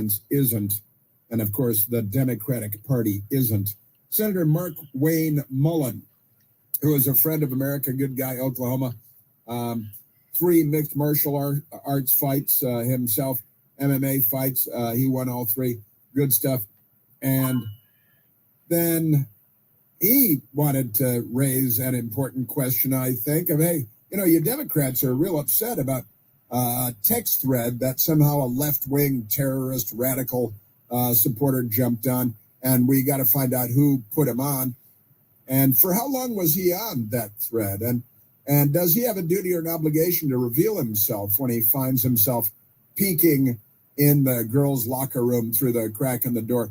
audience isn't. And of course, the Democratic Party isn't. Senator Mark Wayne Mullen, who is a friend of America, good guy, Oklahoma, 3 mixed martial arts fights himself, MMA fights. He won all 3. Good stuff. And then he wanted to raise an important question, I think, of, hey, you Democrats are real upset about a text thread that somehow a left-wing terrorist radical supporter jumped on, and we got to find out who put him on. And for how long was he on that thread? And does he have a duty or an obligation to reveal himself when he finds himself peeking in the girls' locker room through the crack in the door?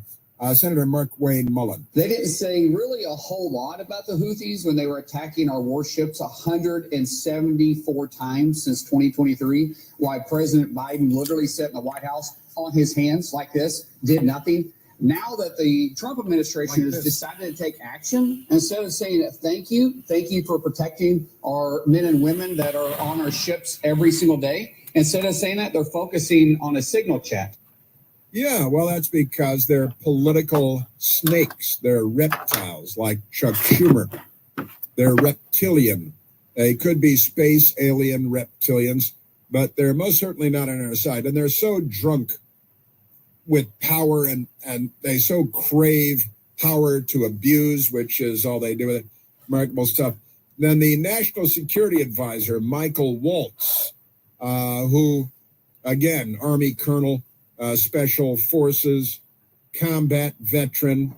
Senator Mark Wayne Mullen. They didn't say really a whole lot about the Houthis when they were attacking our warships 174 times since 2023, while President Biden literally sat in the White House on his hands like this, did nothing. Now that the Trump administration has decided to take action, instead of saying thank you for protecting our men and women that are on our ships every single day, instead of saying that, they're focusing on a signal chat. Yeah, well, that's because they're political snakes. They're reptiles like Chuck Schumer. They're reptilian. They could be space alien reptilians, but they're most certainly not on our side. And they're so drunk with power and they so crave power to abuse, which is all they do with it. Remarkable stuff. Then the National Security Advisor, Michael Waltz, who, again, Army Colonel, Special Forces, combat veteran,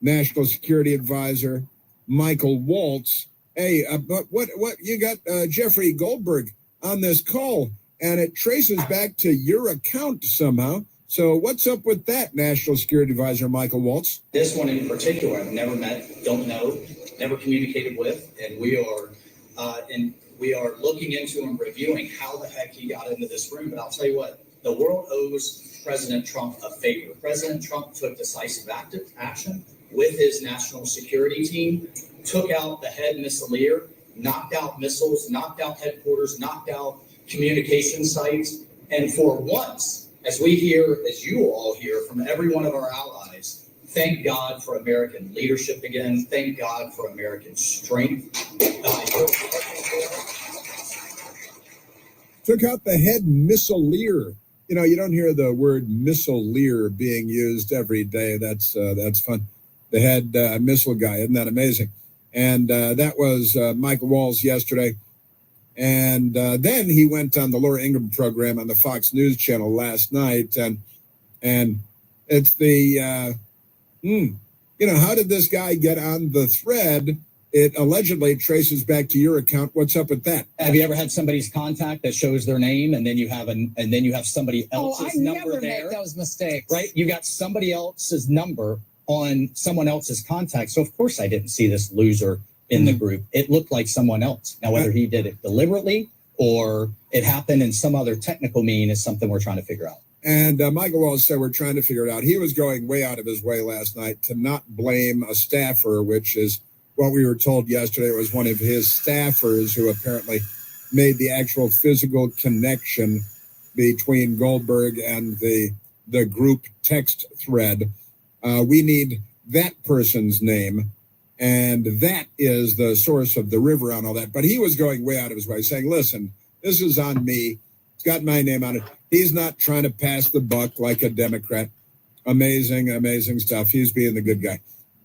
National Security Advisor, Michael Waltz. Hey, but what you got Jeffrey Goldberg on this call, and it traces back to your account somehow. So what's up with that, National Security Advisor Michael Waltz? This one in particular, I've never met, don't know, never communicated with, and we are looking into and reviewing how the heck he got into this room. But I'll tell you what, the world owes President Trump a favor. President Trump took decisive action with his national security team, took out the head missileer, knocked out missiles, knocked out headquarters, knocked out communication sites. And for once, as we hear, as you all hear from every one of our allies, thank God for American leadership again. Thank God for American strength. Took out the head missileer. You don't hear the word missileer being used every day. That's fun. The head missile guy. Isn't that amazing? And that was Michael Waltz yesterday. And then he went on the Laura Ingraham program on the Fox News channel last night. And it's the, how did this guy get on the thread? It allegedly traces back to your account. What's up with that? Have you ever had somebody's contact that shows their name and then you have somebody else's number there? Make those mistakes. Right? You got somebody else's number on someone else's contact. So of course I didn't see this loser in the group. It looked like someone else. Now whether he did it deliberately or it happened in some other technical mean is something we're trying to figure out. And Michael Waltz said we're trying to figure it out. He was going way out of his way last night to not blame a staffer, which is what we were told yesterday. It was one of his staffers who apparently made the actual physical connection between Goldberg and the group text thread. We need that person's name, and that is the source of the river on all that. But he was going way out of his way, saying, listen, this is on me. It's got my name on it. He's not trying to pass the buck like a Democrat. Amazing, amazing stuff. He's being the good guy.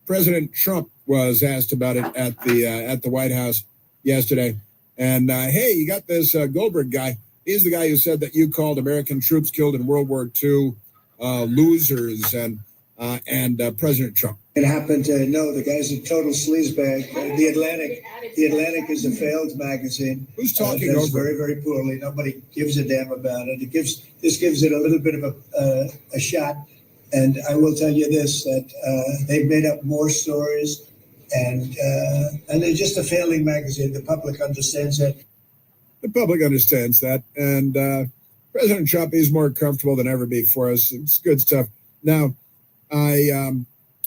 President Trump was asked about it at the White House yesterday. And, hey, you got this Goldberg guy. He's the guy who said that you called American troops killed in World War II losers and President Trump. It happened to the guy's a total sleazebag. The Atlantic is a failed magazine. Who's talking does over? Very, very poorly. Nobody gives a damn about it. This gives it a little bit of a shot. And I will tell you this, that they've made up more stories, and they're just a failing magazine. The public understands that. The public understands that. And President Trump is more comfortable than ever before us. It's good stuff. Now,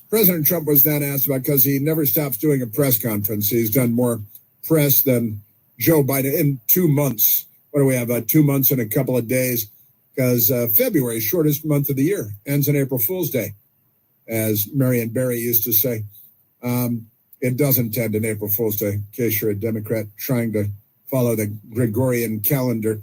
President Trump was then asked about, because he never stops doing a press conference. He's done more press than Joe Biden in 2 months. What do we have, 2 months and a couple of days? because February, shortest month of the year, ends on April Fool's Day, as Marion Barry used to say. It doesn't end on April Fool's Day, in case you're a Democrat trying to follow the Gregorian calendar,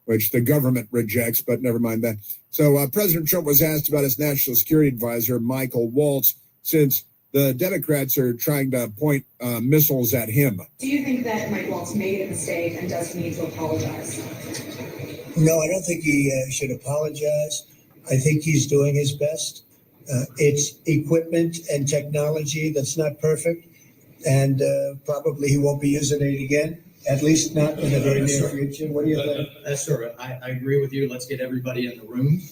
which the government rejects, but never mind that. So President Trump was asked about his national security advisor, Michael Waltz, since the Democrats are trying to point missiles at him. Do you think that Mike Waltz made a mistake and does he need to apologize? No, I don't think he should apologize. I think he's doing his best. It's equipment and technology that's not perfect, and probably he won't be using it again, at least not in the very near future. What do you think? That's sir. I agree with you. Let's get everybody in the room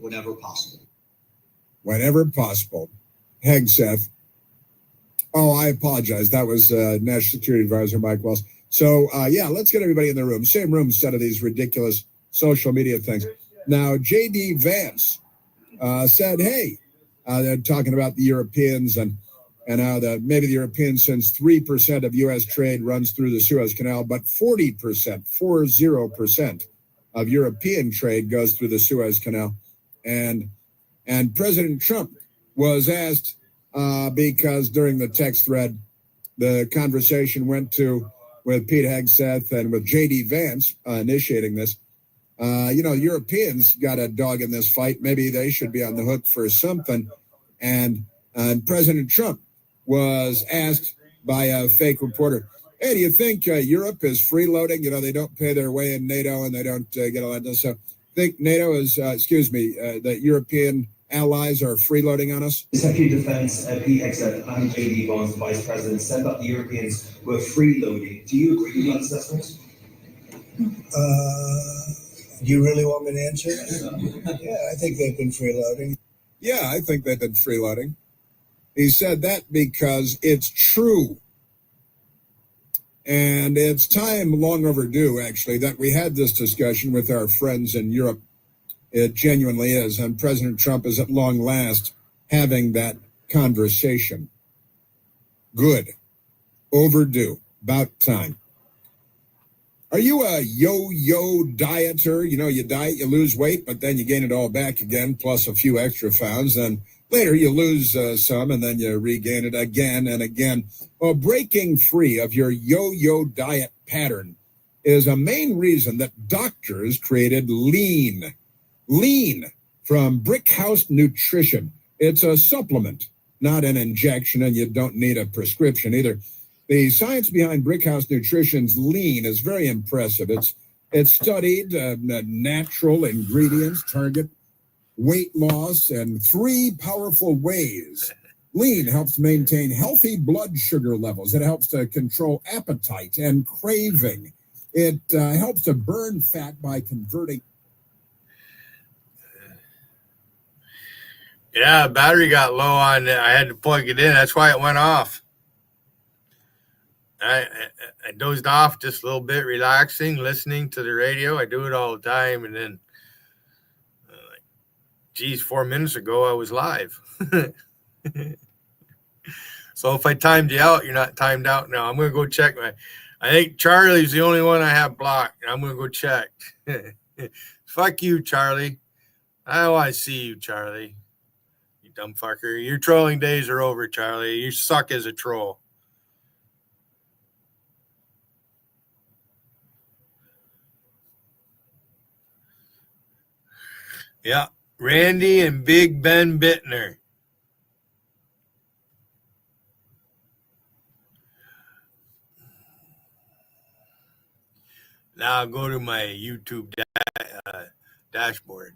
whenever possible. Whenever possible. Hegseth. Oh, I apologize. That was National Security Advisor Mike Waltz. So, yeah, let's get everybody in the room. Same room instead of these ridiculous social media things. Now, J.D. Vance said, hey, they're talking about the Europeans and how maybe the Europeans, since 3% of U.S. trade runs through the Suez Canal, but 40% of European trade goes through the Suez Canal. And President Trump was asked, because during the text thread, the conversation went with Pete Hegseth and with J.D. Vance initiating this. Europeans got a dog in this fight. Maybe they should be on the hook for something. And President Trump was asked by a fake reporter, hey, do you think Europe is freeloading? They don't pay their way in NATO and they don't get a lot done. So think NATO is, that European allies are freeloading on us? Secretary of Defense Pete Hegseth and J.D. Vance, the Vice President, said that the Europeans were freeloading. Do you agree with that assessment? Do you really want me to answer? Yeah, I think they've been freeloading. Yeah, I think they've been freeloading. He said that because it's true. And it's time, long overdue, actually, that we had this discussion with our friends in Europe. It genuinely is. And President Trump is at long last having that conversation. Good. Overdue. About time. Are you a yo-yo dieter? You diet, you lose weight, but then you gain it all back again, plus a few extra pounds. Then later you lose some, and then you regain it again and again. Well, breaking free of your yo-yo diet pattern is a main reason that doctors created Lean. Lean from Brick House Nutrition. It's a supplement, not an injection, and you don't need a prescription either. The science behind Brick House Nutrition's Lean is very impressive. It's studied natural ingredients target weight loss in 3 powerful ways. Lean helps maintain healthy blood sugar levels. It helps to control appetite and craving. It helps to burn fat by converting. Yeah, battery got low on it. I had to plug it in. That's why it went off. I dozed off just a little bit, relaxing, listening to the radio. I do it all the time. And then, 4 minutes ago, I was live. So if I timed you out, you're not timed out now. I'm going to go check I think Charlie's the only one I have blocked. I'm going to go check. Fuck you, Charlie. I don't want to see you, Charlie. You dumb fucker. Your trolling days are over, Charlie. You suck as a troll. Yeah, Randy and Big Ben Bittner. Now I'll go to my YouTube dashboard.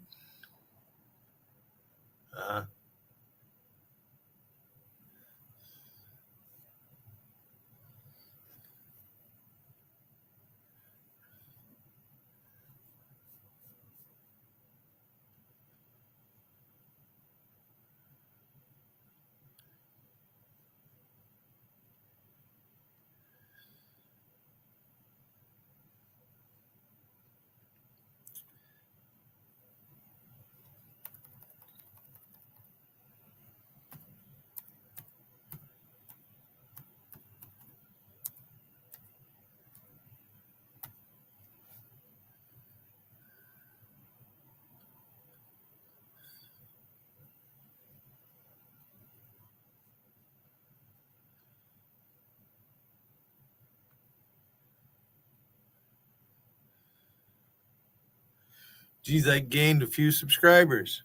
Geez, I gained a few subscribers.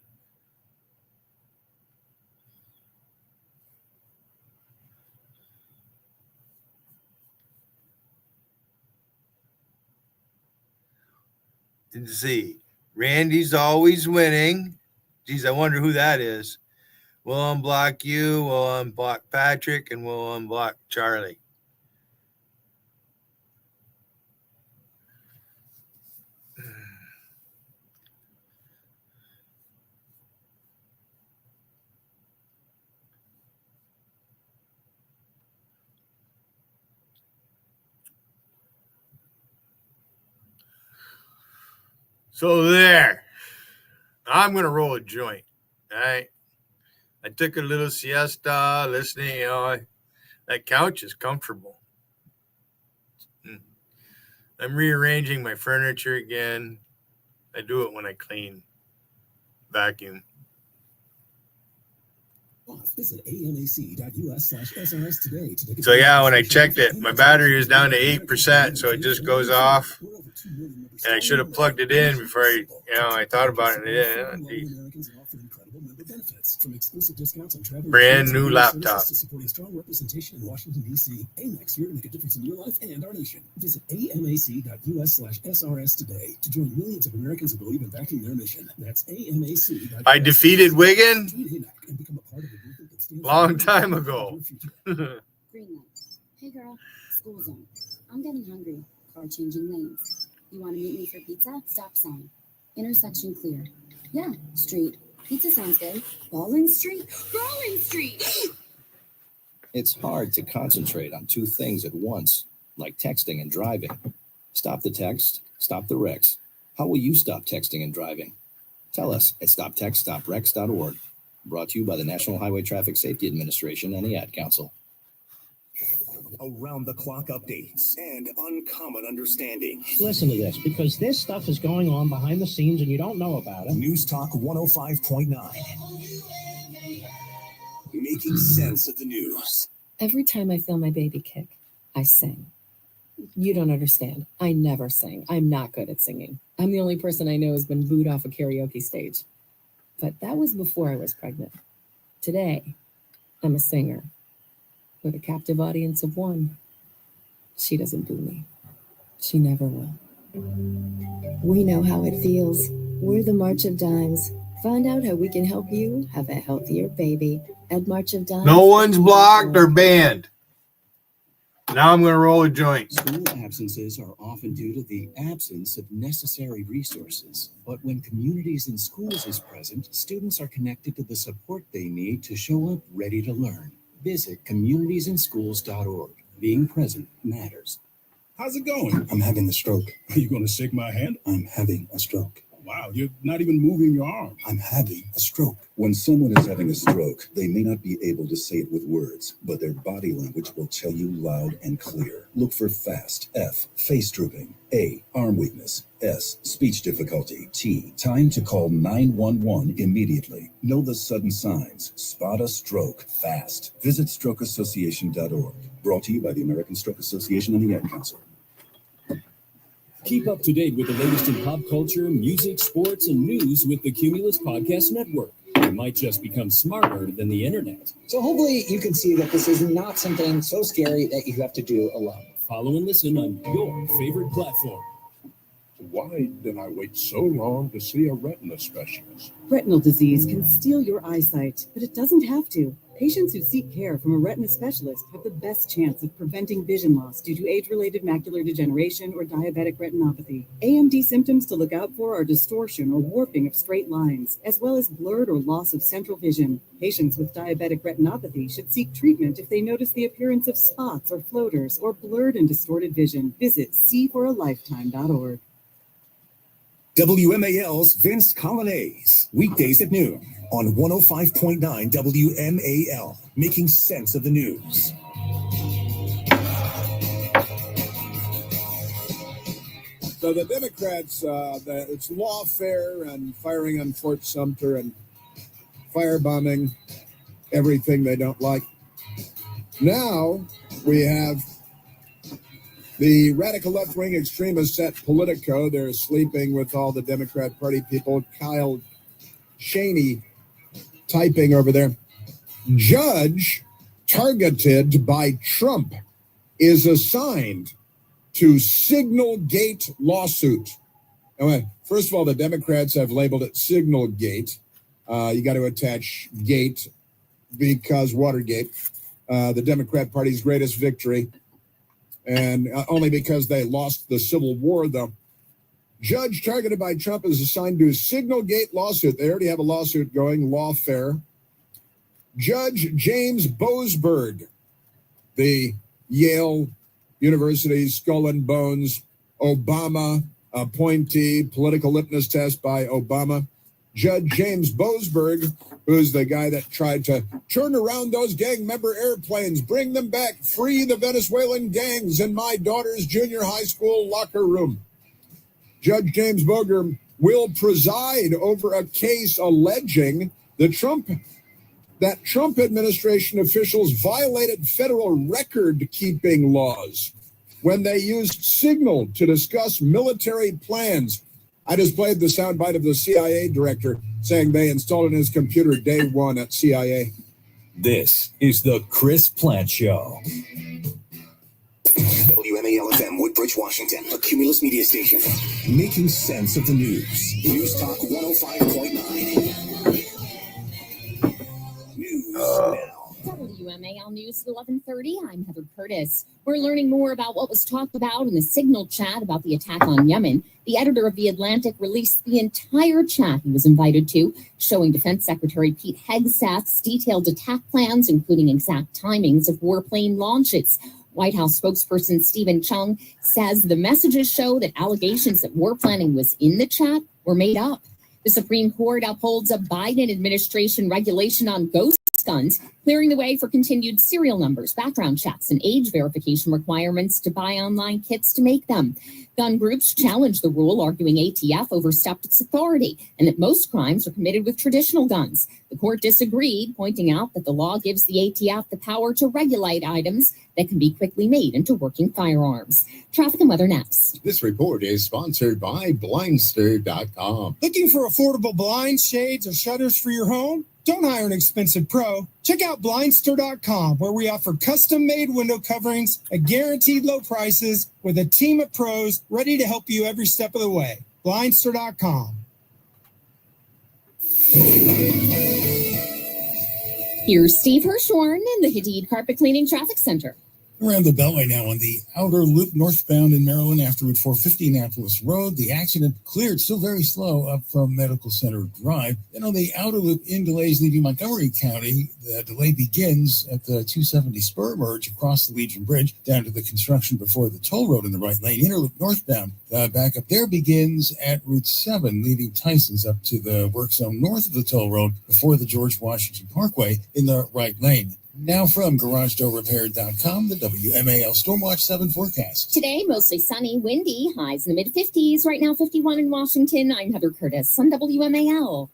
Let's see. Randy's always winning. Geez, I wonder who that is. We'll unblock you, we'll unblock Patrick, and we'll unblock Charlie. So there. I'm going to roll a joint. All right. I took a little siesta listening. That couch is comfortable. I'm rearranging my furniture again. I do it when I clean, vacuum. Visit amac.us/SRS today to take So yeah, when I checked it, my battery is down to 8%, so it just goes off. And I should have plugged it in before I thought about it. Yeah, brand new laptop. Supporting strong representation in Washington, D.C. Amex, here to make a difference in your life and our nation. Visit amac.us/SRS today to join millions of Americans who believe in backing their mission. That's amac. I defeated Wiggin long time ago. Green light. Hey girl, school zone. I'm getting hungry. Car changing lanes. You want to meet me for pizza? Stop sign. Intersection clear. Yeah, street. Pizza sounds good. Bowling Street? Bowling Street! It's hard to concentrate on two things at once, like texting and driving. Stop the text, stop the wrecks. How will you stop texting and driving? Tell us at stoptextstoprex.org. Brought to you by the National Highway Traffic Safety Administration and the Ad Council. Around-the-clock updates and uncommon understanding. Listen to this, because this stuff is going on behind the scenes and you don't know about it. News Talk 105.9. Making sense of the news. Every time I feel my baby kick, I sing. You don't understand. I never sing. I'm not good at singing. I'm the only person I know who's been booed off a karaoke stage. But that was before I was pregnant. Today, I'm a singer with a captive audience of one. She doesn't boo me. She never will. We know how it feels. We're the March of Dimes. Find out how we can help you have a healthier baby at March of Dimes. No one's blocked or banned. Now I'm going to roll a joint. School absences are often due to the absence of necessary resources. But when Communities in Schools is present, students are connected to the support they need to show up ready to learn. Visit communitiesinschools.org. Being present matters. How's it going? I'm having a stroke. Are you going to shake my hand? I'm having a stroke. Wow, you're not even moving your arm. I'm having a stroke. When someone is having a stroke, they may not be able to say it with words, but their body language will tell you loud and clear. Look for FAST. F, face drooping. A, arm weakness. S, speech difficulty. T, time to call 911 immediately. Know the sudden signs. Spot a stroke fast. Visit strokeassociation.org. Brought to you by the American Stroke Association and the Ad Council. Keep up to date with the latest in pop culture, music, sports, and news with the Cumulus Podcast Network. You might just become smarter than the internet. So hopefully you can see that this is not something so scary that you have to do alone. Follow and listen on your favorite platform. Why did I wait so long to see a retina specialist? Retinal disease can steal your eyesight, but it doesn't have to. Patients who seek care from a retina specialist have the best chance of preventing vision loss due to age-related macular degeneration or diabetic retinopathy. AMD symptoms to look out for are distortion or warping of straight lines, as well as blurred or loss of central vision. Patients with diabetic retinopathy should seek treatment if they notice the appearance of spots or floaters or blurred and distorted vision. Visit seeforalifetime.org. WMAL's Vince Colonnese, weekdays at noon on 105.9 WMAL, making sense of the news. So the Democrats, it's lawfare and firing on Fort Sumter and firebombing everything they don't like. Now we have The radical left-wing extremist set Politico, they're sleeping with all the Democrat Party people. Kyle Shaney typing over there. Judge targeted by Trump is assigned to Signal Gate lawsuit. First of all, the Democrats have labeled it Signal Gate. You got to attach gate because Watergate, the Democrat Party's greatest victory, and only because they lost the Civil War, though. Judge targeted by Trump is assigned to Signal Gate lawsuit. They already have a lawsuit going, lawfare. Judge James Boasberg, the Yale University Skull and Bones Obama appointee, political litmus test by Obama. Judge James Boasberg, who's the guy that tried to turn around those gang member airplanes, bring them back, free the Venezuelan gangs in my daughter's junior high school locker room. Judge James Boasberg will preside over a case alleging that Trump administration officials violated federal record-keeping laws when they used Signal to discuss military plans. I just played the soundbite of the CIA director saying they installed in his computer day one at CIA. This is the Chris Plant Show. WMAL-FM, Woodbridge, Washington, a Cumulus media station. Making sense of the news. News Talk 105.9. News now. WMAL News at 11:30. I'm Heather Curtis. We're learning more about what was talked about in the Signal chat about the attack on Yemen. The editor of The Atlantic released the entire chat he was invited to, showing Defense Secretary Pete Hegseth's detailed attack plans, including exact timings of warplane launches. White House spokesperson Stephen Chung says the messages show that allegations that war planning was in the chat were made up. The Supreme Court upholds a Biden administration regulation on ghost guns, clearing the way for continued serial numbers, background checks, and age verification requirements to buy online kits to make them. Gun groups challenged the rule, arguing ATF overstepped its authority and that most crimes are committed with traditional guns. The court disagreed, pointing out that the law gives the ATF the power to regulate items that can be quickly made into working firearms. Traffic and weather next. This report is sponsored by Blindster.com. Looking for affordable blinds, shades, or shutters for your home? Don't hire an expensive pro. Check out Blindster.com, where we offer custom-made window coverings at guaranteed low prices with a team of pros ready to help you every step of the way. Blindster.com. Here's Steve Hirschhorn in the Hadid Carpet Cleaning Traffic Center. Around the Beltway now on the outer loop northbound in Maryland after Route 450 Annapolis Road. The accident cleared, still very slow up from Medical Center Drive. Then on the outer loop in delays leaving Montgomery County, the delay begins at the 270 spur merge across the Legion Bridge down to the construction before the toll road in the right lane. Inner loop northbound back up there begins at Route 7, leaving Tyson's up to the work zone north of the toll road before the George Washington Parkway in the right lane. Now from GarageDoorRepair.com, the WMAL Stormwatch 7 forecast. Today, mostly sunny, windy, highs in the mid-50s. Right now, 51 in Washington. I'm Heather Curtis on WMAL.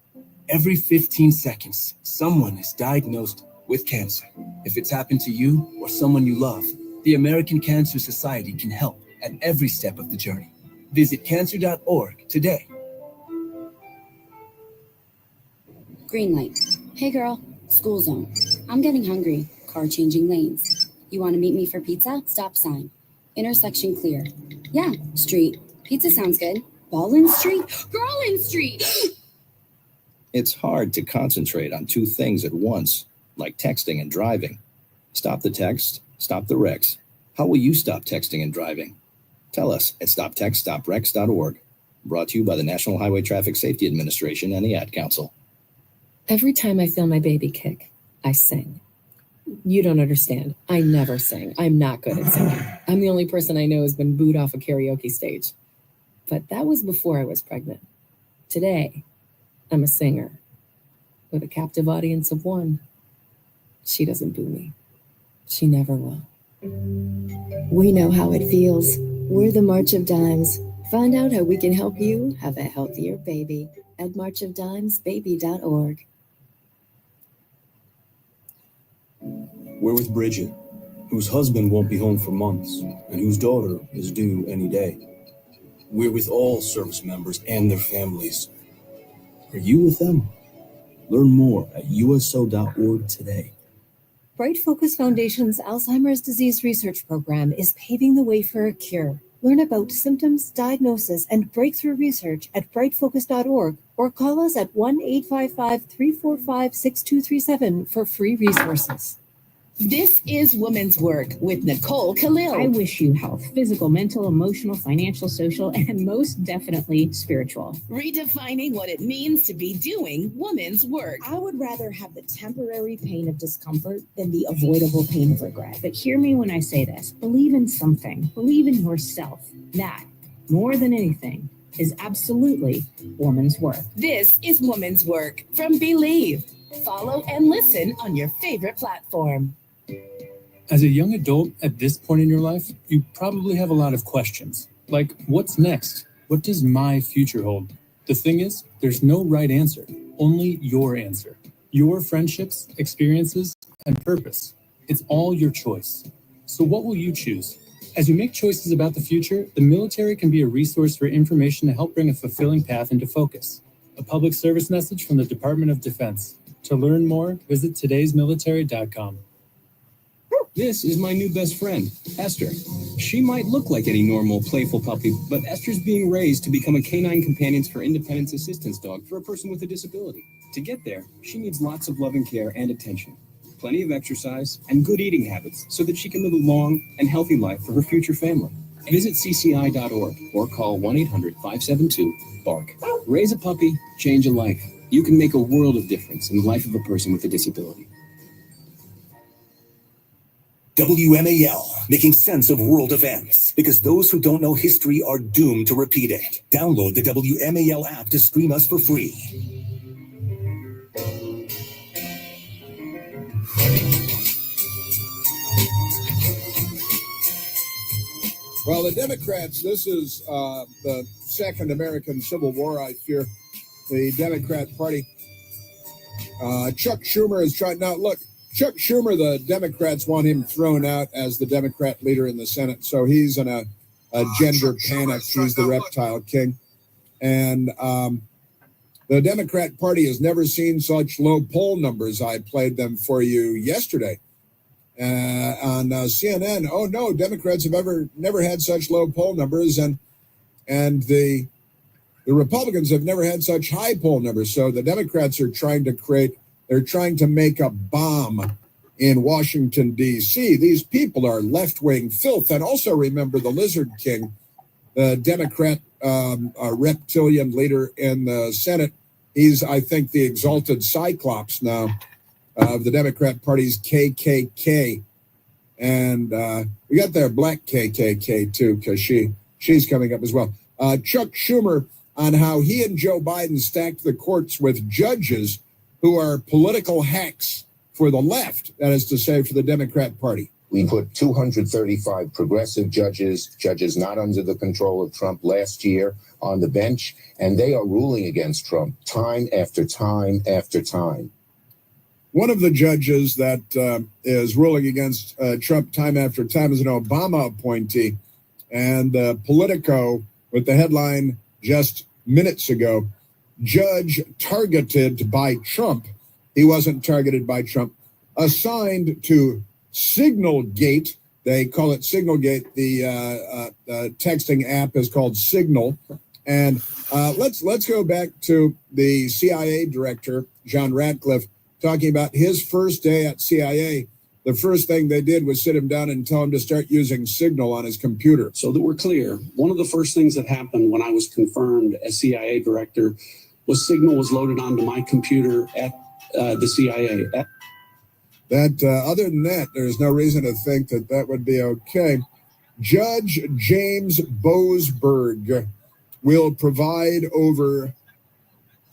Every 15 seconds, someone is diagnosed with cancer. If it's happened to you or someone you love, the American Cancer Society can help at every step of the journey. Visit cancer.org today. Green light. Hey, girl. School zone. I'm getting hungry. Car changing lanes. You want to meet me for pizza? Stop sign. Intersection clear. Yeah, street. Pizza sounds good. Ballin Street? Garland Street! It's hard to concentrate on two things at once, like texting and driving. Stop the text, stop the wrecks. How will you stop texting and driving? Tell us at stoptextstopwrecks.org. Brought to you by the National Highway Traffic Safety Administration and the Ad Council. Every time I feel my baby kick, I sing. You don't understand. I never sing. I'm not good at singing. I'm the only person I know who's been booed off a karaoke stage. But that was before I was pregnant. Today, I'm a singer with a captive audience of one. She doesn't boo me. She never will. We know how it feels. We're the March of Dimes. Find out how we can help you have a healthier baby at marchofdimesbaby.org. We're with Bridget. whose husband won't be home for months, and whose daughter is due any day. We're with all service members and their families. Are you with them? Learn more at uso.org today. Bright Focus Foundation's Alzheimer's Disease Research Program is paving the way for a cure. Learn about symptoms, diagnosis, and breakthrough research at brightfocus.org or call us at 1-855-345-6237 for free resources. This is Women's Work with Nicole Khalil. I wish you health, physical, mental, emotional, financial, social, and most definitely spiritual. Redefining what it means to be doing women's work. I would rather have the temporary pain of discomfort than the avoidable pain of regret. But hear me when I say this. Believe in something. Believe in yourself. That, more than anything, is absolutely woman's work. This is Women's Work from Believe. Follow and listen on your favorite platform. As a young adult at this point in your life, you probably have a lot of questions. Like, what's next? What does my future hold? The thing is, there's no right answer, only your answer. Your friendships, experiences, and purpose. It's all your choice. So what will you choose? As you make choices about the future, the military can be a resource for information to help bring a fulfilling path into focus. A public service message from the Department of Defense. To learn more, visit today'smilitary.com. This is my new best friend, Esther. She might look like any normal, playful puppy, but Esther's being raised to become a canine companions for independence assistance dog for a person with a disability. To get there, she needs lots of loving care and attention, plenty of exercise, and good eating habits so that she can live a long and healthy life for her future family. Visit cci.org or call 1-800-572-BARK. Raise a puppy, change a life. You can make a world of difference in the life of a person with a disability. WMAL, making sense of world events, because those who don't know history are doomed to repeat it. Download the WMAL app to stream us for free. Well, the Democrats, this is the second American Civil War, I fear. The Democrat Party. Chuck Schumer is trying. Now, look, Chuck Schumer, the Democrats want him thrown out as the Democrat leader in the Senate. So he's in a gender panic. He's the reptile king. And the Democrat Party has never seen such low poll numbers. I played them for you yesterday on CNN. Oh, no, Democrats have never had such low poll numbers. And the Republicans have never had such high poll numbers. So the Democrats are trying to make a bomb in Washington, D.C. These people are left-wing filth. And also remember the Lizard King, the Democrat reptilian leader in the Senate. He's, I think, the exalted Cyclops now of the Democrat Party's KKK. And we got their black KKK, too, because she's coming up as well. Chuck Schumer on how he and Joe Biden stacked the courts with judges who are political hacks for the left, that is to say, for the Democrat Party. We put 235 progressive judges not under the control of Trump last year on the bench, and they are ruling against Trump time after time after time. One of the judges that is ruling against Trump time after time is an Obama appointee, and Politico, with the headline just minutes ago, judge targeted by Trump. He wasn't targeted by Trump. Assigned to Signalgate. They call it Signalgate. The texting app is called Signal. And let's go back to the CIA director, John Ratcliffe, talking about his first day at CIA. The first thing they did was sit him down and tell him to start using Signal on his computer. So that we're clear, one of the first things that happened when I was confirmed as CIA director was Signal was loaded onto my computer at the CIA. Other than that, there's no reason to think that would be okay. Judge James Boasberg will provide over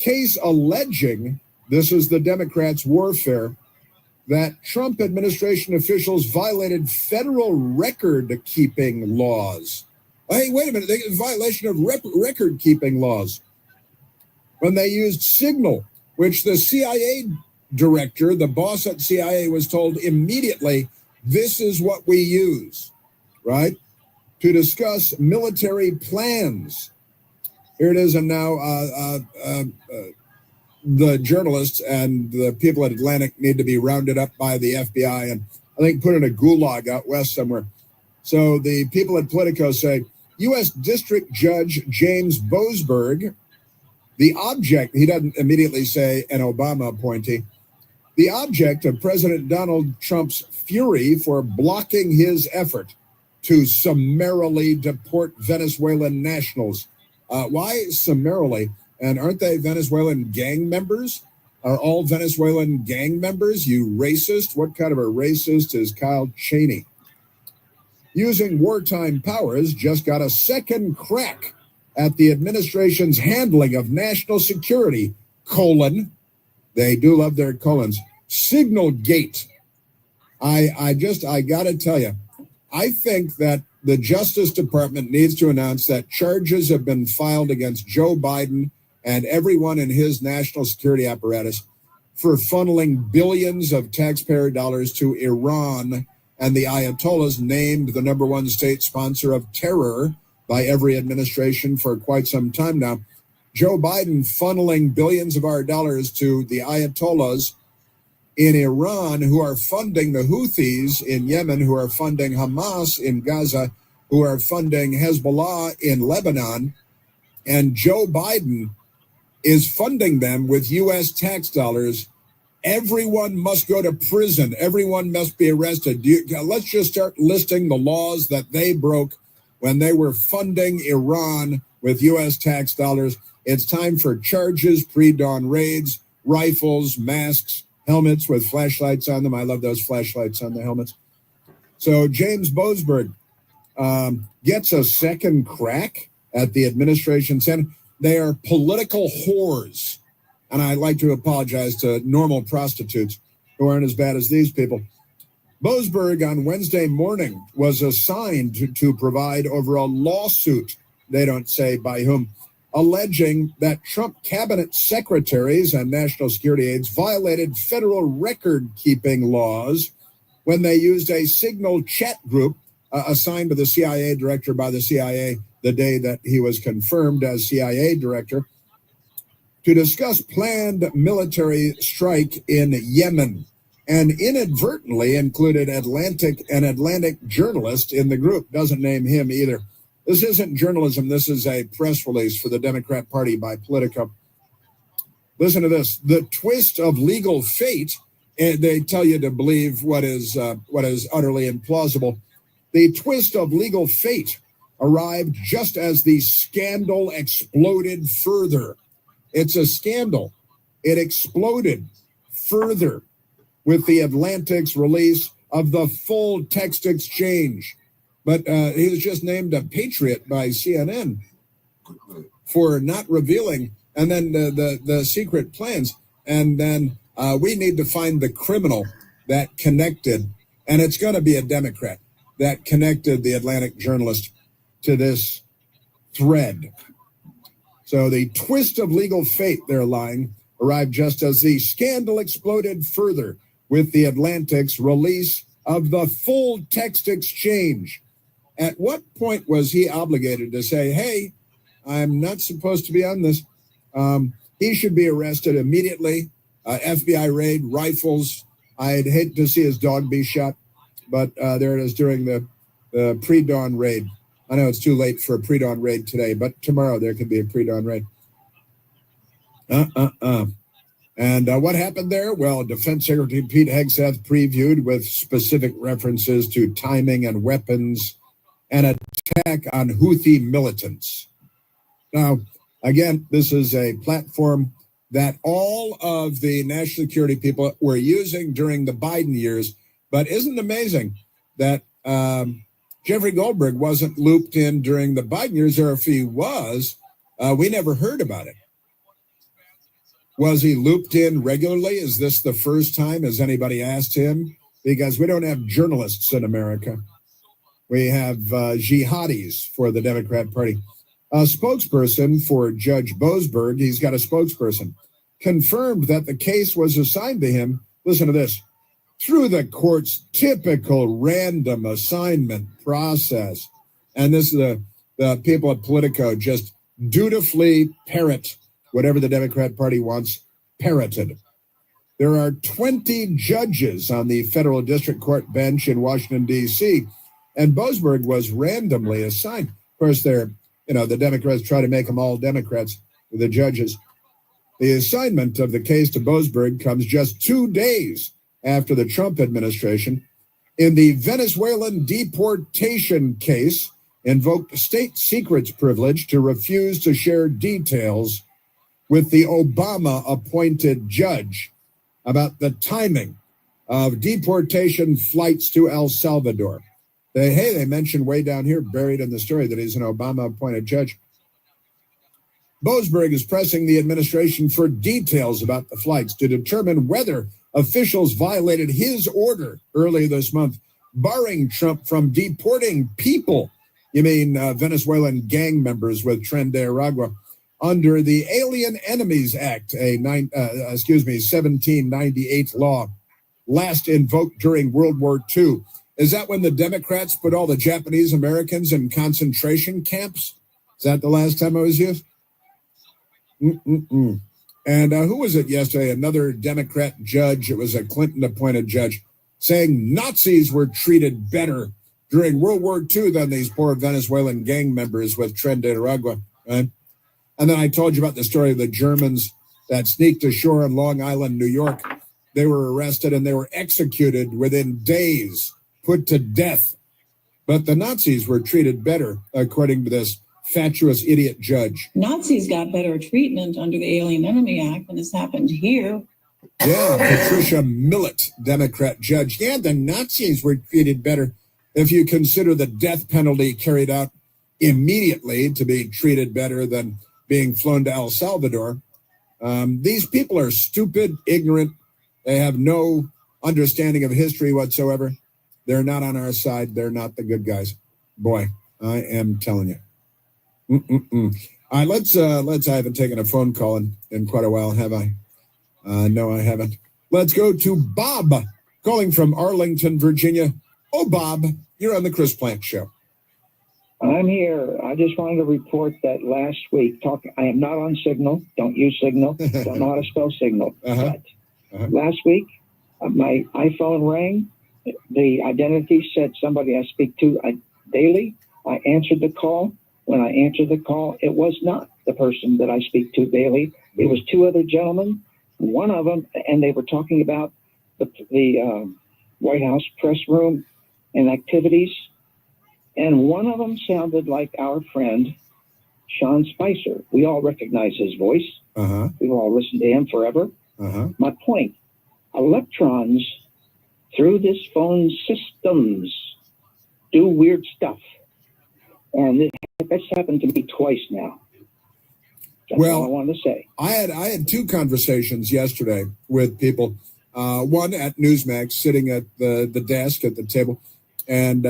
case alleging, this is the Democrats' warfare, that Trump administration officials violated federal record-keeping laws. Hey, wait a minute, they violation of record-keeping laws when they used Signal, which the CIA director, the boss at CIA, was told immediately This is what we use, right, to discuss military plans. Here it is, and now the journalists and the people at Atlantic need to be rounded up by the FBI and I think put in a gulag out west somewhere. So the people at Politico say, U.S. District Judge James Boasberg, the object, he doesn't immediately say an Obama appointee, the object of President Donald Trump's fury for blocking his effort to summarily deport Venezuelan nationals. Why summarily? And aren't they Venezuelan gang members? Are all Venezuelan gang members? You racist? What kind of a racist is Kyle Cheney? Using wartime powers just got a second crack at the administration's handling of national security, they do love their colons, Signal Gate. I got to tell you, I think that the Justice Department needs to announce that charges have been filed against Joe Biden and everyone in his national security apparatus for funneling billions of taxpayer dollars to Iran, and the Ayatollahs named the number one state sponsor of terror by every administration for quite some time now. Joe Biden funneling billions of our dollars to the Ayatollahs in Iran, who are funding the Houthis in Yemen, who are funding Hamas in Gaza, who are funding Hezbollah in Lebanon, and Joe Biden is funding them with U.S. tax dollars. Everyone must go to prison. Everyone must be arrested. Let's just start listing the laws that they broke when they were funding Iran with U.S. tax dollars. It's time for charges, pre-dawn raids, rifles, masks, helmets with flashlights on them. I love those flashlights on the helmets. So James Boasberg gets a second crack at the administration Senate. They are political whores. And I'd like to apologize to normal prostitutes who aren't as bad as these people. Boasberg on Wednesday morning was assigned to provide over a lawsuit, they don't say by whom, alleging that Trump cabinet secretaries and national security aides violated federal record-keeping laws when they used a Signal chat group assigned to the CIA director by the CIA the day that he was confirmed as CIA director to discuss planned military strike in Yemen, and inadvertently included an Atlantic journalist in the group. Doesn't name him either. This isn't journalism. This is a press release for the Democrat Party by Politico. Listen to this. The twist of legal fate, and they tell you to believe what is utterly implausible. The twist of legal fate arrived just as the scandal exploded further. It's a scandal. It exploded further with the Atlantic's release of the full text exchange. But he was just named a patriot by CNN for not revealing, and then the secret plans. And then we need to find the criminal that connected, and it's going to be a Democrat, that connected the Atlantic journalist to this thread. So the twist of legal fate, they're lying, arrived just as the scandal exploded further with the Atlantic's release of the full text exchange. At what point was he obligated to say, hey, I'm not supposed to be on this? He should be arrested immediately. FBI raid, rifles. I'd hate to see his dog be shot, but there it is during the pre-dawn raid. I know it's too late for a pre-dawn raid today, but tomorrow there could be a pre-dawn raid. And what happened there? Well, Defense Secretary Pete Hegseth previewed with specific references to timing and weapons an attack on Houthi militants. Now, again, this is a platform that all of the national security people were using during the Biden years. But isn't it amazing that Jeffrey Goldberg wasn't looped in during the Biden years, or if he was, we never heard about it. Was he looped in regularly? Is this the first time? Has anybody asked him? Because we don't have journalists in America. We have jihadis for the Democrat Party. A spokesperson for Judge Boasberg, he's got a spokesperson, confirmed that the case was assigned to him, listen to this, through the court's typical random assignment process. And this is the people at Politico just dutifully parrot whatever the Democrat Party wants parroted. There are 20 judges on the federal district court bench in Washington, D.C., and Boasberg was randomly assigned. Of course, the Democrats try to make them all Democrats, the judges. The assignment of the case to Boasberg comes just 2 days after the Trump administration, in the Venezuelan deportation case, invoked state secrets privilege to refuse to share details with the Obama-appointed judge about the timing of deportation flights to El Salvador. They mentioned way down here, buried in the story, that he's an Obama-appointed judge. Boasberg is pressing the administration for details about the flights to determine whether officials violated his order early this month, barring Trump from deporting people, Venezuelan gang members with Tren de Aragua, under the Alien Enemies Act, a 1798 law, last invoked during World War II. Is that when the Democrats put all the Japanese Americans in concentration camps? Is that the last time it was used? And who was it yesterday? Another Democrat judge, it was a Clinton-appointed judge, saying Nazis were treated better during World War II than these poor Venezuelan gang members with Tren de Aragua, right? And then I told you about the story of the Germans that sneaked ashore in Long Island, New York. They were arrested and they were executed within days, put to death. But the Nazis were treated better, according to this fatuous idiot judge. Nazis got better treatment under the Alien Enemy Act than has happened here. Yeah, Patricia Millett, Democrat judge. Yeah, the Nazis were treated better. If you consider the death penalty carried out immediately to be treated better than being flown to El Salvador, these people are stupid, ignorant. They have no understanding of history whatsoever. They're not on our side. They're not the good guys. Boy, I am telling you. All right, let's. I haven't taken a phone call in quite a while, have I? No, I haven't. Let's go to Bob, calling from Arlington, Virginia. Oh, Bob, you're on the Chris Plant Show. I'm here. I just wanted to report that last week, I am not on Signal. Don't use Signal. Don't know how to spell Signal. But last week, my iPhone rang. The identity said somebody I speak to daily. I answered the call. When I answered the call, it was not the person that I speak to daily. It was two other gentlemen, one of them, and they were talking about the White House press room and activities. And one of them sounded like our friend, Sean Spicer. We all recognize his voice. We've all listened to him forever. My point, electrons through this phone systems do weird stuff. And that's happened to me twice now. That's all I wanted to say. I had two conversations yesterday with people. One at Newsmax, sitting at the desk at the table, and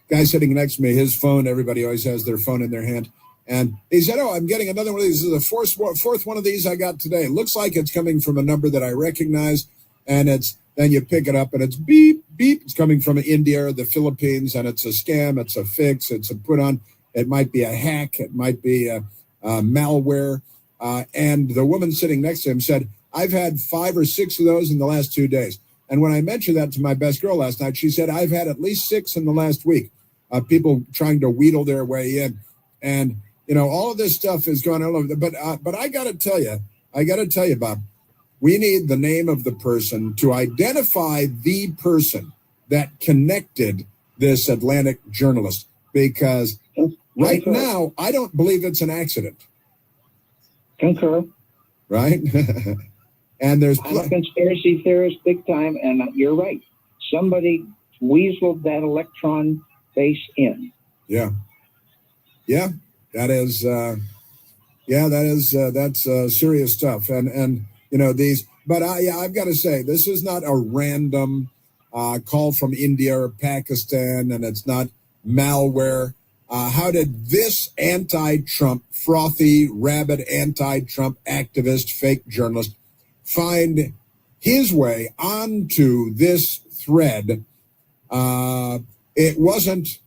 guy sitting next to me, his phone, everybody always has their phone in their hand. And he said, oh, I'm getting another one of these. This is the fourth one of these I got today. It looks like it's coming from a number that I recognize. And then you pick it up and it's beep, beep. It's coming from India or the Philippines, and it's a scam. It's a fix. It's a put on. It might be a hack. It might be a malware. And the woman sitting next to him said, I've had 5 or 6 of those in the last 2 days. And when I mentioned that to my best girl last night, she said, I've had at least 6 in the last week. People trying to wheedle their way in. And, all of this stuff is going all over. But I got to tell you, Bob, we need the name of the person to identify the person that connected this Atlantic journalist. Because right now, I don't believe it's an accident. Concur. Right? And there's I'm a conspiracy theorist big time, and you're right. Somebody weaseled that electron base in. Yeah. That is that's serious stuff. And these, but I've got to say, this is not a random call from India or Pakistan, and it's not malware. How did this anti-Trump, frothy, rabid anti-Trump activist, fake journalist find his way onto this thread. It wasn't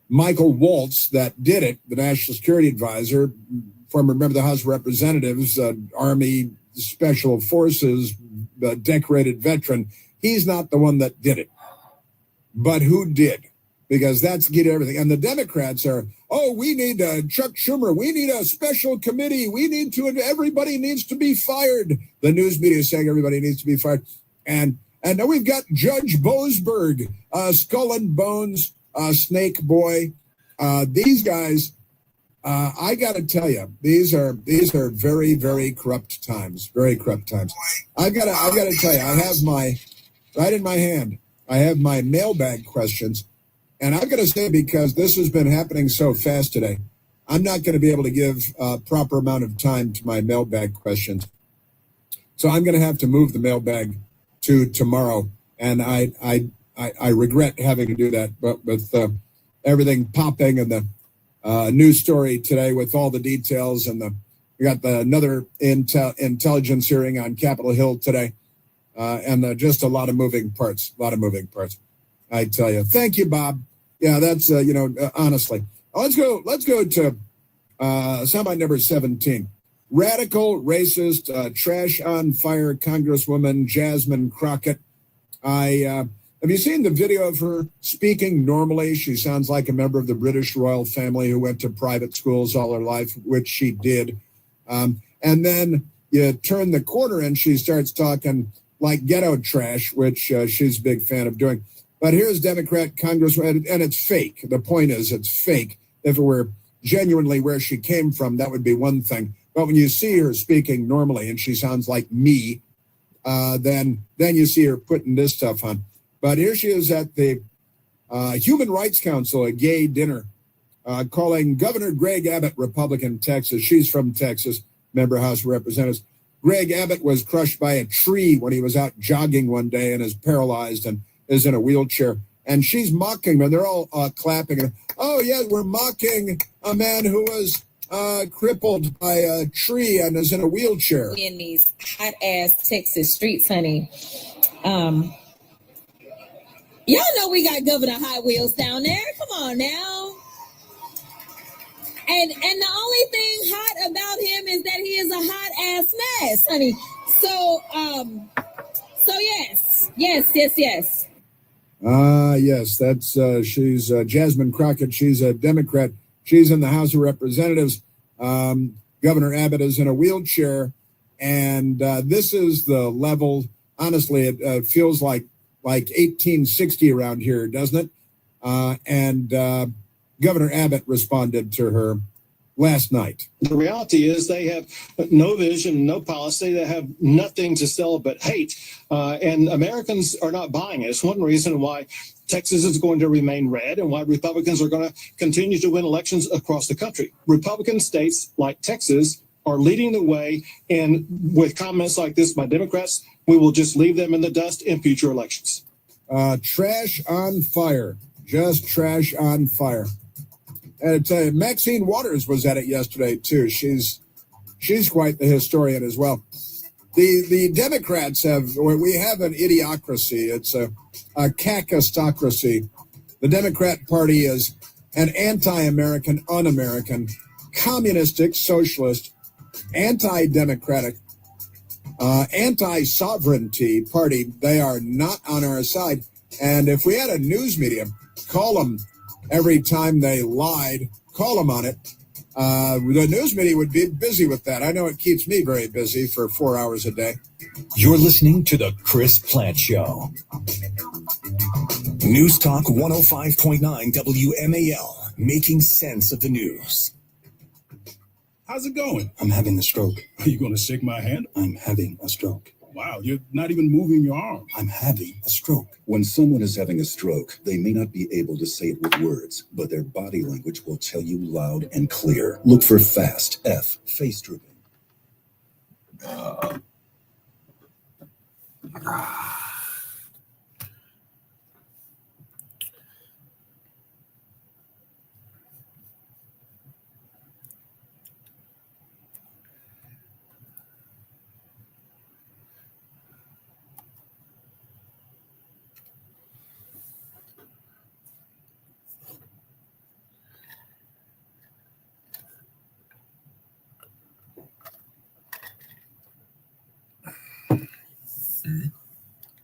Michael Waltz that did it, the National Security Advisor, former member of the House of Representatives, Army Special Forces, decorated veteran. He's not the one that did it. But who did? Because that's get everything. And the Democrats are, oh, we need Chuck Schumer. We need a special committee. Everybody needs to be fired. The news media is saying everybody needs to be fired. And now we've got Judge Boasberg, Skull and Bones, Snake Boy. These guys, I got to tell you, these are very, very corrupt times. Very corrupt times. I've got to tell you, I have right in my hand, I have my mailbag questions. And I've got to say, because this has been happening so fast today, I'm not going to be able to give a proper amount of time to my mailbag questions. So I'm going to have to move the mailbag to tomorrow. And I regret having to do that. But with everything popping and the news story today with all the details, and we got another intelligence hearing on Capitol Hill today, and just a lot of moving parts. I tell you. Thank you, Bob. Yeah, that's honestly. Let's go to soundbite number 17. Radical, racist, trash on fire Congresswoman Jasmine Crockett. Have you seen the video of her speaking normally? She sounds like a member of the British royal family who went to private schools all her life, which she did. And then you turn the corner and she starts talking like ghetto trash, which she's a big fan of doing. But here's Democrat Congresswoman, and it's fake. The point is, it's fake. If it were genuinely where she came from, that would be one thing. But when you see her speaking normally and she sounds like me, then you see her putting this stuff on. But here she is at the Human Rights Council, a gay dinner, calling Governor Greg Abbott, Republican, Texas. She's from Texas, member House of Representatives. Greg Abbott was crushed by a tree when he was out jogging one day and is paralyzed and is in a wheelchair. And she's mocking him, and they're all clapping. Oh, yeah, we're mocking a man who was crippled by a tree and is in a wheelchair. In these hot-ass Texas streets, honey. Y'all know we got Governor Hot Wheels down there. Come on now. And the only thing hot about him is that he is a hot-ass mess, honey. So yes. Yes, that's she's Jasmine Crockett. She's a Democrat. She's in the House of Representatives. Governor Abbott is in a wheelchair, and this is the level. Honestly, it feels like 1860 around here, doesn't it? And Governor Abbott responded to her last night. The reality is they have no vision, no policy. They have nothing to sell but hate. And Americans are not buying it. It's one reason why Texas is going to remain red and why Republicans are going to continue to win elections across the country. Republican states like Texas are leading the way, and with comments like this by Democrats, we will just leave them in the dust in future elections. Trash on fire. Just trash on fire. And Maxine Waters was at it yesterday too. She's quite the historian as well. The Democrats we have an idiocracy. It's a cacostocracy. The Democrat Party is an anti-American, un-American, communistic, socialist, anti-democratic, anti-sovereignty party. They are not on our side. And if we had a news media, call them every time they lied, call them on it. The news media would be busy with that. I know it keeps me very busy for 4 hours a day. You're listening to The Chris Plant Show. News Talk 105.9 WMAL, making sense of the news. How's it going? I'm having a stroke. Are you going to shake my hand? I'm having a stroke. Wow, you're not even moving your arm. I'm having a stroke. When someone is having a stroke, they may not be able to say it with words, but their body language will tell you loud and clear. Look for FAST, F, face drooping.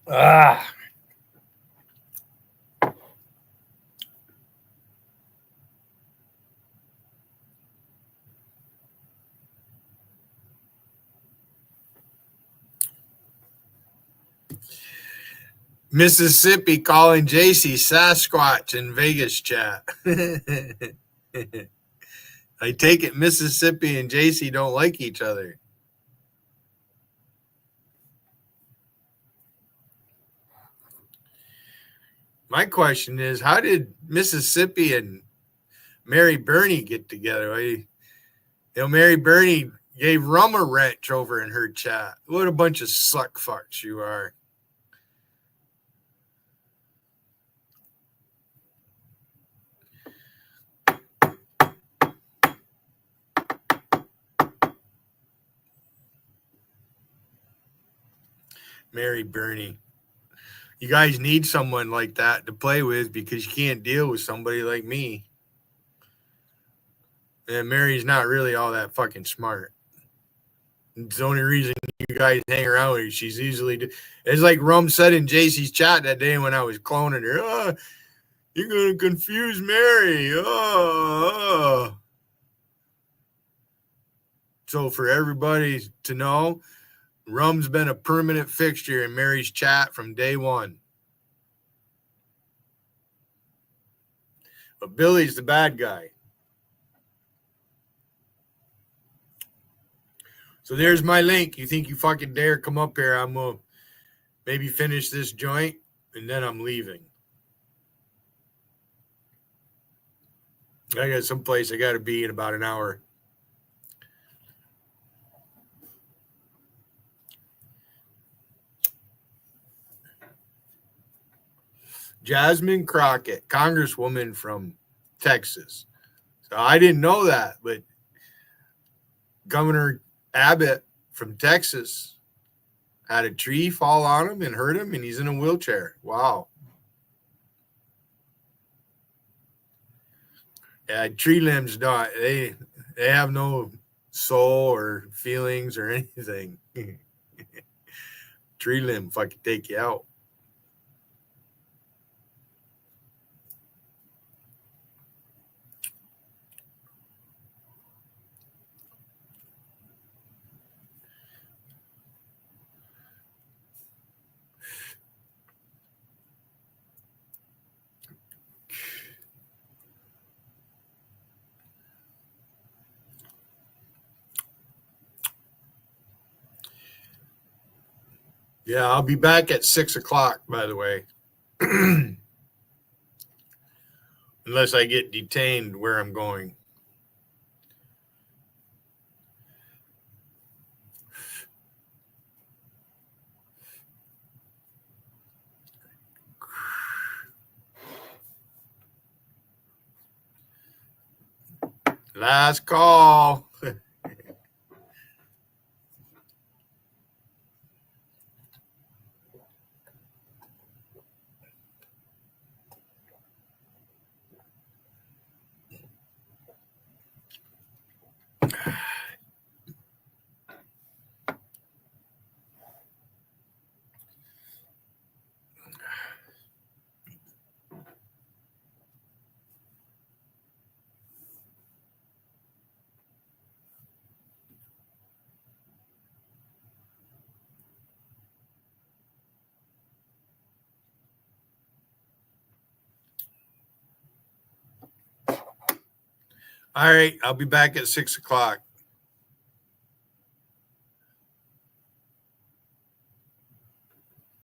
Ah. Mississippi calling JC Sasquatch in Vegas chat. I take it Mississippi and JC don't like each other. My question is, how did Mississippi and Mary Burney get together? Mary Burney gave Rum a wrench over in her chat. What a bunch of suck fucks you are. Mary Burney. You guys need someone like that to play with because you can't deal with somebody like me. And Mary's not really all that fucking smart. It's the only reason you guys hang around with her. She's easily... It's like Rum said in JC's chat that day when I was cloning her. Oh, you're going to confuse Mary. Oh. So for everybody to know, Rum's been a permanent fixture in Mary's chat from day one. But Billy's the bad guy. So there's my link. You think you fucking dare come up here, I'm going to maybe finish this joint, and then I'm leaving. I got someplace I got to be in about an hour. Jasmine Crockett, Congresswoman from Texas. So I didn't know that, but Governor Abbott from Texas had a tree fall on him and hurt him, and he's in a wheelchair. Wow. Yeah, tree limbs don't. They have no soul or feelings or anything. Tree limb fucking take you out. Yeah, I'll be back at 6 o'clock, by the way. Unless I get detained where I'm going. Last call. All right, I'll be back at 6 o'clock.